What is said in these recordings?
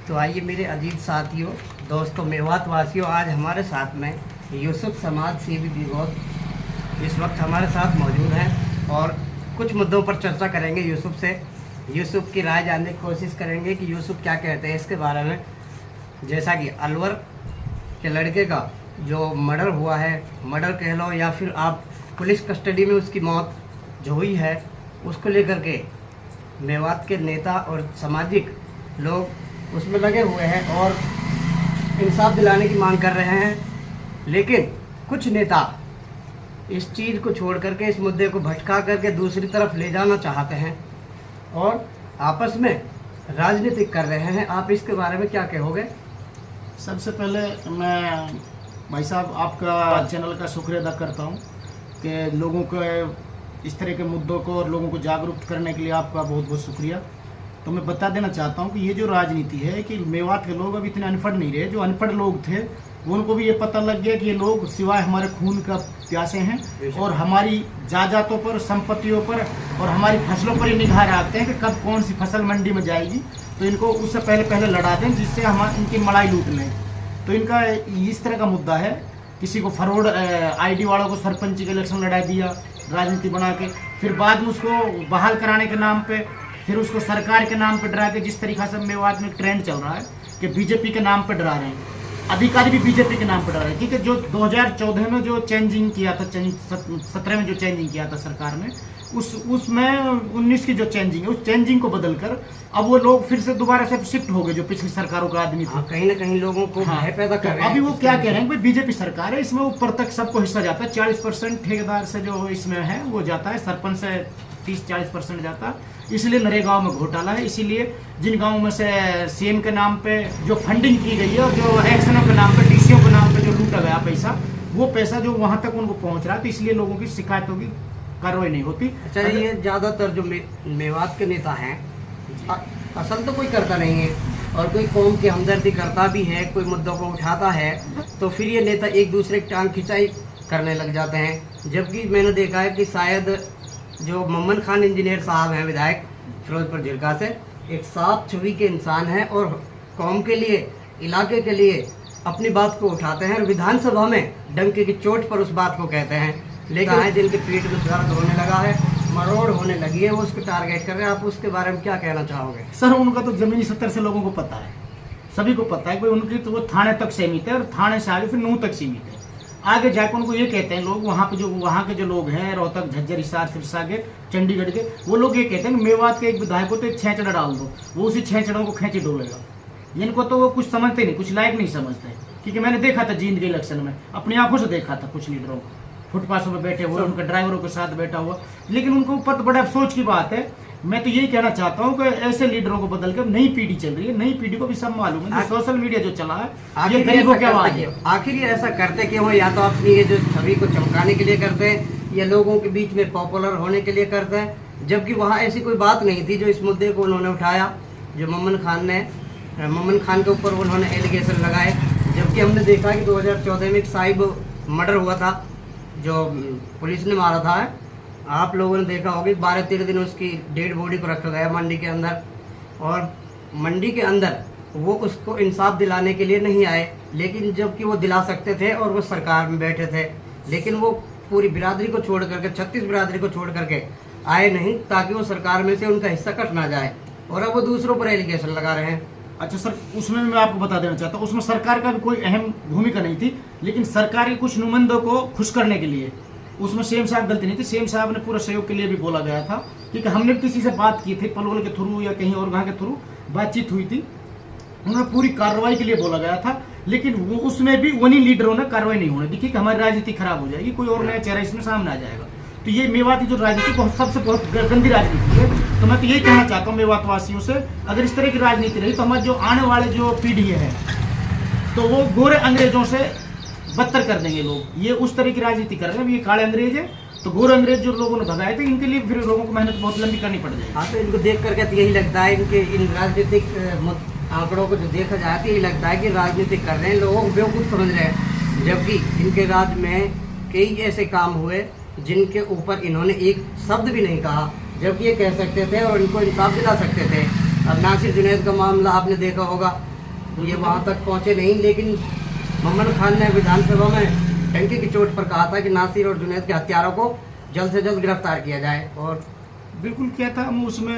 तो आइए मेरे अजीज साथियों, दोस्तों, मेवात वासियों, आज हमारे साथ में यूसुफ समाज सेवी दिवस इस वक्त हमारे साथ मौजूद हैं और कुछ मुद्दों पर चर्चा करेंगे। यूसुफ से यूसुफ की राय जानने की कोशिश करेंगे कि यूसुफ क्या कहते हैं इसके बारे में। जैसा कि अलवर के लड़के का जो मर्डर हुआ है, मर्डर कह लो या फिर आप पुलिस कस्टडी में उसकी मौत जो हुई है, उसको लेकर के मेवात के नेता और सामाजिक लोग उसमें लगे हुए हैं और इंसाफ दिलाने की मांग कर रहे हैं। लेकिन कुछ नेता इस चीज़ को छोड़ करके, इस मुद्दे को भटका करके दूसरी तरफ ले जाना चाहते हैं और आपस में राजनीतिक कर रहे हैं। आप इसके बारे में क्या कहोगे? सबसे पहले मैं भाई साहब आपका चैनल का शुक्रिया अदा करता हूं कि लोगों को इस तरह के मुद्दों को और लोगों को जागरूक करने के लिए आपका बहुत बहुत शुक्रिया। तो मैं बता देना चाहता हूं कि ये जो राजनीति है कि मेवात के लोग अभी इतने अनपढ़ नहीं रहे। जो अनपढ़ लोग थे उनको भी ये पता लग गया कि ये लोग सिवाय हमारे खून का प्यासे हैं और हमारी जायदादों पर, संपत्तियों पर और हमारी फसलों पर ही निगाह रखते हैं कि कब कौन सी फसल मंडी में जाएगी, तो इनको उससे पहले लड़ा दें जिससे हम इनकी मलाई लूट लें। तो इनका इस तरह का मुद्दा है। किसी को फरवर्ड आईडी वालों को सरपंच के इलेक्शन लड़ा दिया राजनीति बना के, फिर बाद में उसको बहाल कराने के नाम पे, फिर उसको सरकार के नाम पे डरा के, जिस तरीक़ा से मेवात में ट्रेंड चल रहा है कि बीजेपी के नाम पे डरा रहे हैं, अधिकारी भी बीजेपी के नाम पे डरा रहे हैं। क्योंकि जो 2014 में जो चेंजिंग किया था, 17 में जो चेंजिंग किया था सरकार ने, उसमें 19 की जो चेंजिंग है, उस चेंजिंग को बदलकर अब वो लोग फिर से दोबारा से शिफ्ट हो गए जो पिछली सरकारों का आदमी था। कहीं ना कहीं लोगों को भय पैदा कर रहे हैं। अभी वो क्या कह रहे हैं कि बीजेपी सरकार है, इसमें ऊपर तक सबको हिस्सा जाता है। 40% ठेकेदार से जो इसमें है वो जाता है, सरपंच से 30-40% जाता है। इसलिए नरेगा में घोटाला है। इसीलिए जिन गाँव में से सीएम के नाम पे जो फंडिंग की गई है और जो एक्शनों के नाम पे, डीसीओ के नाम पे जो लूटा गया पैसा, वो पैसा जो वहां तक उनको पहुंच रहा है, तो इसलिए लोगों की शिकायतों की कार्रवाई नहीं होती। अच्छा, ये ज्यादातर जो मेवात के नेता हैं असल तो कोई करता नहीं है और कोई कौम की हमदर्दी करता भी है, कोई मुद्दों को उठाता है तो फिर ये नेता एक दूसरे की टांग खिंचाई करने लग जाते हैं। जबकि मैंने देखा है कि शायद जो मोहम्मद खान इंजीनियर साहब हैं, विधायक फिरोजपुर जिरका से, एक साफ छवि के इंसान हैं और कौम के लिए, इलाके के लिए अपनी बात को उठाते हैं और विधानसभा में डंके की चोट पर उस बात को कहते हैं। लेकिन आए दिन के पेट में दर्द होने लगा है, मरोड़ होने लगी है, वो उसको टारगेट कर रहे हैं। आप उसके बारे में क्या कहना चाहोगे? सर, उनका तो जमीनी स्तर से लोगों को पता है, सभी को पता है कि उनकी तो वो थाने तक सीमित है और थाने से आगे फिर नूह तक सीमित है। आगे जाकर उनको ये कहते हैं लोग, वहाँ के जो लोग हैं, रोहतक, झज्जर, हिसार, सिरसा के, चंडीगढ़ के, वो लोग ये कहते हैं कि मेवात के एक विधायक को तो एक छेंचड़ा डाल दो, वो उसी छेंचड़ों को खेची डोलेगा। इनको तो वो कुछ समझते नहीं, कुछ लायक नहीं समझते। क्योंकि मैंने देखा था जींद के इलेक्शन में, अपनी आंखों से देखा था कुछ लीडरों को फुटपाथों पर बैठे हुए, उनके ड्राइवरों के साथ बैठा हुआ। लेकिन उनको ऊपर बड़ा अफसोस की बात है। मैं तो यही कहना चाहता हूँ कि ऐसे लीडरों को बदल कर नई पीढ़ी चल रही है, नई पीढ़ी को भी सब मालूम है। सोशल मीडिया जो चला है, ये गरीबों की आवाज है। आखिर ये ऐसा करते क्यों? या तो अपनी ये जो छवि को चमकाने के लिए करते हैं या लोगों के बीच में पॉपुलर होने के लिए करते हैं, जबकि वहाँ ऐसी कोई बात नहीं थी जो इस मुद्दे को उन्होंने उठाया। जो मोहम्मद खान के ऊपर उन्होंने एलिगेशन लगाए, जबकि हमने देखा कि 2014 में एक साहिब मर्डर हुआ था जो पुलिस ने मारा था। आप लोगों ने देखा होगा 12-13 दिन उसकी डेड बॉडी को रखा गया मंडी के अंदर, और मंडी के अंदर वो उसको इंसाफ दिलाने के लिए नहीं आए, लेकिन जबकि वो दिला सकते थे और वो सरकार में बैठे थे, लेकिन वो पूरी बिरादरी को छोड़ करके, 36 बिरादरी को छोड़ करके आए नहीं ताकि वो सरकार में से उनका हिस्सा कट ना जाए, और अब वो दूसरों पर एलिगेशन लगा रहे हैं। अच्छा सर, उसमें मैं आपको बता देना चाहता हूँ, उसमें सरकार का भी कोई अहम भूमिका नहीं थी, लेकिन सरकार के कुछ नुमाइंदों को खुश करने के लिए उसमें सीएम साहब गलती नहीं थी। सीएम साहब ने पूरा सहयोग के लिए भी बोला गया था, क्योंकि हमने किसी से बात की थी, पलवल के थ्रू या कहीं और गाँव के थ्रू बातचीत हुई थी, उन्होंने पूरी कार्रवाई के लिए बोला गया था। लेकिन वो उसमें भी उन्हीं लीडरों ने कार्रवाई नहीं होने दी कि हमारी राजनीति खराब हो जाएगी, कोई और नया चेहरा इसमें सामने आ जाएगा। तो ये मेवात की जो राजनीति सबसे बहुत गंदी राजनीति है। तो मैं तो यही कहना चाहता हूँ मेवात वासियों से, अगर इस तरह की राजनीति रही तो हमारे जो आने वाले जो पीढ़ी है तो वो गोरे अंग्रेजों से बदतर कर देंगे लोग। ये उस तरह की राजनीति कर रहे हैं, ये काले अंग्रेज है, तो गोरे अंग्रेज जो लोगों ने भगाए थे, इनके लिए फिर लोगों को मेहनत बहुत लंबी करनी पड़ जाएगी। हाँ, तो इनको देख करके तो यही लगता है, इनके इन राजनीतिक आंकड़ों को जो देखा जाए तो यही लगता है कि राजनीति कर रहे हैं, लोगों को बेवकूफ़ समझ रहे हैं। जबकि इनके राज्य में कई ऐसे काम हुए जिनके ऊपर इन्होंने एक शब्द भी नहीं कहा, जबकि ये कह सकते थे और इनको इंसाफ दिला सकते थे। अब नासिर जुनैद का मामला आपने देखा होगा, ये वहाँ तक पहुँचे नहीं, लेकिन मम्मन खान ने विधानसभा में डंके की चोट पर कहा था कि नासिर और जुनैद के हत्यारों को जल्द से जल्द गिरफ्तार किया जाए। और बिल्कुल किया था। हम उसमें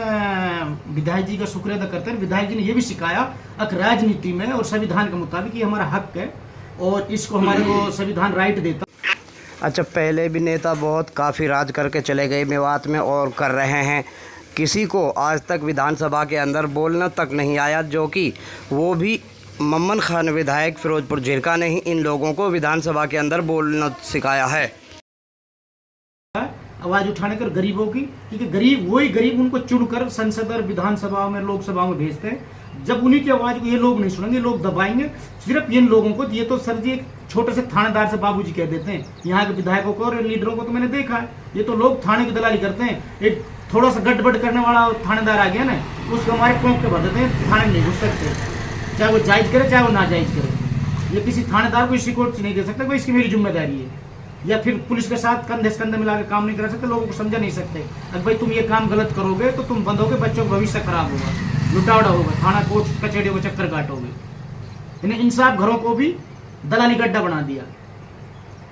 विधायक जी का शुक्रिया अदा करते हैं। विधायक जी ने ये भी सिखाया कि राजनीति में और संविधान के मुताबिक ये हमारा हक है और इसको हमारे को संविधान राइट देता। अच्छा, पहले भी नेता बहुत काफ़ी राज करके चले गए मेवात में और कर रहे हैं, किसी को आज तक विधानसभा के अंदर बोलना तक नहीं आया, जो कि वो भी मम्मन खान विधायक फिरोजपुर झिरका ने ही इन लोगों को विधानसभा के अंदर बोलना सिखाया है। आवाज उठाने कर गरीबों की, क्योंकि गरीब वही गरीब उनको चुनकर संसद और विधानसभा में लोकसभा में भेजते हैं। जब उन्हीं की आवाज को ये लोग नहीं सुनेंगे, लोग दबाएंगे सिर्फ इन लोगों को। ये तो सर जी एक छोटे से थानेदार से बाबूजी कह देते हैं। यहाँ के विधायकों को और लीडरों को तो मैंने देखा है, ये तो लोग थाने की दलाली करते हैं। एक थोड़ा सा गड़बड़ करने वाला थानेदार आ गया ना, उसको हमारे पोंक के भर देते हैं, थाने में नहीं घुस सकते, चाहे वो जायज करे चाहे वो ना जायज करे। ये किसी थानेदार को इसी कोर्ट नहीं दे सकता, कोई इसकी मेरी जिम्मेदारी है। या फिर पुलिस के साथ कंधे से कंधे मिला के काम नहीं करा सकते, लोगों को समझा नहीं सकते। अगर भाई तुम ये काम गलत करोगे तो तुम बंद होगे, बच्चों का भविष्य खराब होगा, लुटावड़ा होगा, थाना कोर्ट कचहरियों को चक्कर काटोगे। इन्हें इंसाफ घरों को भी दलाली गड्ढा बना दिया।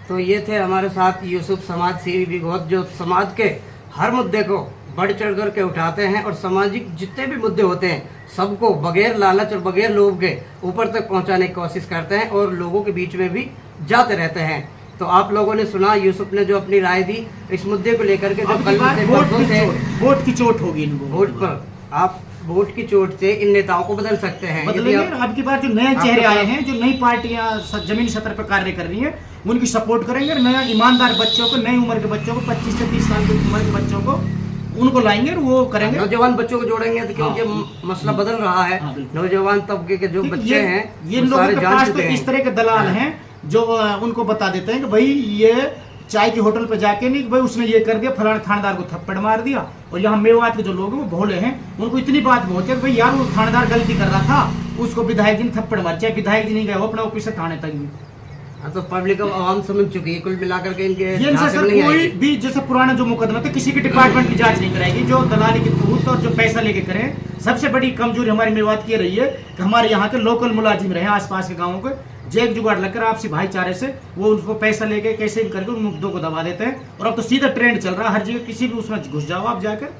तो ये थे हमारे साथ यूसुफ समाज सेवी विगोत, जो समाज के हर मुद्दे को बढ़ चढ़ कर के उठाते हैं और सामाजिक जितने भी मुद्दे होते हैं सबको बगैर लालच और बगैर लोभ के ऊपर तक पहुंचाने की कोशिश करते हैं और लोगों के बीच में भी जाते रहते हैं। तो आप लोगों ने सुना यूसुफ ने जो अपनी राय दी इस मुद्दे को लेकर के, जो कल से वोट की चोट होगी इनको, वोट पर आप वोट की चोट से इन नेताओं को बदल सकते हैं। बदलेंगे। अब की बार जो नए चेहरे आए हैं, जो नई पार्टियां जमीनी सतर पर कार्य कर रही हैं, उनकी सपोर्ट करेंगे। नया ईमानदार बच्चों को, नई उम्र के बच्चों को, 25 से 30 साल की उम्र के बच्चों को उनको लाएंगे और वो करेंगे। नौजवान बच्चों को जोड़ेंगे तो क्योंकि मसला बदल रहा है। नौजवान तबके के जो बच्चे हैं ये लोगों के पास तो इस तरह के दलाल हैं जो उनको बता देते हैं कि भाई ये चाय की होटल पे जाके नहीं, भाई उसने ये कर दिया, फलाने थानेदार को थप्पड़ मार दिया। और यहाँ मेवात के जो लोग हैं वो भोले हैं, उनको इतनी बात बहुत है भाई यार वो थानेदार गलती कर रहा था, उसको विधायक जी ने थप्पड़ मार, चाहे विधायक जी नहीं गए वो अपना ऑफिस से थाने तक भी। तो पब्लिक अब आवाम समझ चुकी है, कुल मिलाकर के इनके सर कोई भी जैसे पुराना जो मुकदमा था किसी के डिपार्टमेंट की जांच नहीं कराएगी, जो दलाली की थूत और जो पैसा लेके करें। सबसे बड़ी कमजोरी हमारी मेवात की रही है कि हमारे यहाँ के लोकल मुलाजिम रहे आसपास के गाँवों के, जेक जुगाड़ लगकर आपसी भाईचारे से वो उनको पैसा लेके कैसे भी करके उन मुद्दों को दबा देते हैं। और अब तो सीधा ट्रेंड चल रहा है, हर जगह किसी भी उसमें घुस जाओ आप जाकर,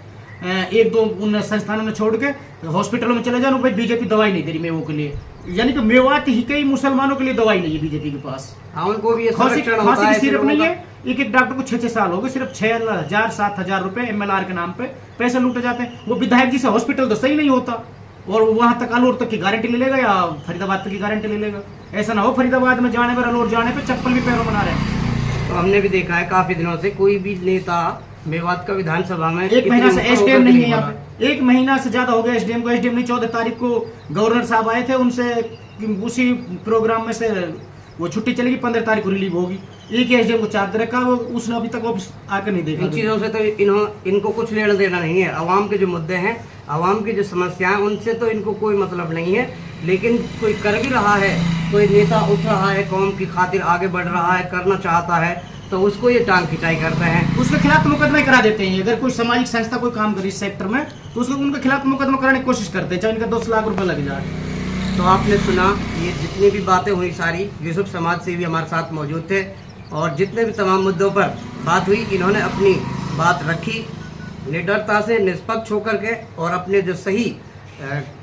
एक दो उन संस्थानों में छोड़ के हॉस्पिटलों में चले जाओ, भाई बीजेपी दवाई नहीं दे रही मेवों के लिए, यानी कि मेवात ही कई मुसलमानों के लिए दवाई नहीं है बीजेपी के पास। उनको भी खांसी की सिरप नहीं है। एक एक डॉक्टर को 6-6 साल हो गए, सिर्फ 6,000-7,000 रुपए MLR के नाम पे पैसे लूटे जाते हैं। वो विधायक जी से हॉस्पिटल तो सही नहीं होता और वहां तक अलोर तक की गारंटी ले लेगा या फरीदाबाद तक की गारंटी ले लेगा। ऐसा ना हो फरीदाबाद में जाने पर, अलोर जाने पर चप्पल भी पैरों बना रहे हैं। तो हमने भी देखा है काफी दिनों से कोई भी नेता मेवात का विधानसभा में 1 महीना से SDM नहीं है यहाँ पे, 1 महीना से ज्यादा हो गया SDM को। SDM नहीं, 14 तारीख को गवर्नर साहब आए थे, उनसे उसी प्रोग्राम में से वो छुट्टी चलेगी, 15 तारीख को रिलीव होगी। एक ही SDM को चार्ज दे रखा, वो उसने अभी तक ऑफिस आकर नहीं देखा। इन चीज़ों से तो इनको कुछ लेना देना नहीं है। आवाम के जो मुद्दे हैं, आवाम की जो समस्याएं, उनसे तो इनको कोई मतलब नहीं है। लेकिन कोई कर भी रहा है, कोई नेता उठ रहा है, कौम की खातिर आगे बढ़ रहा है, करना चाहता है, तो उसको ये टांग खिंचाई करते हैं, उसके खिलाफ मुकदमा करा देते हैं। अगर कोई सामाजिक संस्था कोई काम करे इस सेक्टर में तो उसको उनके खिलाफ मुकदमा कराने की कोशिश करते हैं, चाहे इनका 10 लाख रुपए लग जाए। तो आपने सुना, ये जितनी भी बातें हुई सारी, यूसुफ समाज से भी हमारे साथ मौजूद थे और जितने भी तमाम मुद्दों पर बात हुई, इन्होंने अपनी बात रखी निडरता से, निष्पक्ष होकर के और अपने जो सही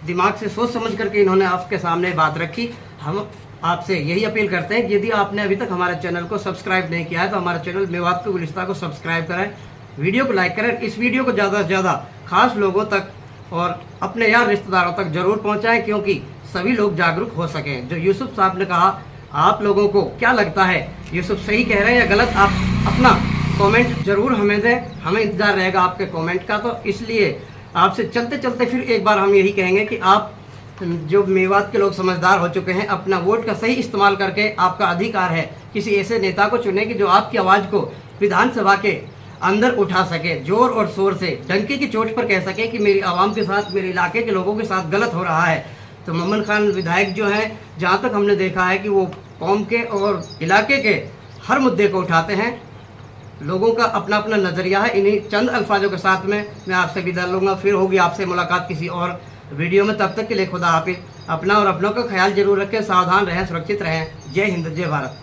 दिमाग से सोच समझ करके इन्होंने आपके सामने बात रखी। हम आपसे यही अपील करते हैं कि यदि आपने अभी तक हमारे चैनल को सब्सक्राइब नहीं किया है तो हमारे चैनल मेवात के गुलिस्ता को सब्सक्राइब करें, वीडियो को लाइक करें, इस वीडियो को ज़्यादा से ज़्यादा खास लोगों तक और अपने यार रिश्तेदारों तक जरूर पहुंचाएं, क्योंकि सभी लोग जागरूक हो सकें। जो यूसुफ साहब ने कहा, आप लोगों को क्या लगता है, यूसुफ सही कह रहे हैं या गलत? आप अपना कमेंट जरूर हमें दें, हमें इंतजार रहेगा आपके कमेंट का। तो इसलिए आपसे चलते चलते फिर एक बार हम यही कहेंगे कि आप जो मेवात के लोग समझदार हो चुके हैं, अपना वोट का सही इस्तेमाल करके, आपका अधिकार है, किसी ऐसे नेता को चुने कि जो आपकी आवाज़ को विधानसभा के अंदर उठा सके, जोर और शोर से डंके की चोट पर कह सके कि मेरी आवाम के साथ, मेरे इलाके के लोगों के साथ गलत हो रहा है। तो मम्मन खान विधायक जो हैं, जहाँ तक हमने देखा है कि वो कौम के और इलाके के हर मुद्दे को उठाते हैं। लोगों का अपना अपना नज़रिया है। इन्हीं चंद अल्फाजों के साथ में मैं आपसे विदा लूँगा। फिर होगी आपसे मुलाकात किसी और वीडियो में, तब तक के लिए खुदा हाफिज़। अपना और अपनों का ख्याल जरूर रखें, सावधान रहें, सुरक्षित रहें। जय हिंद, जय भारत।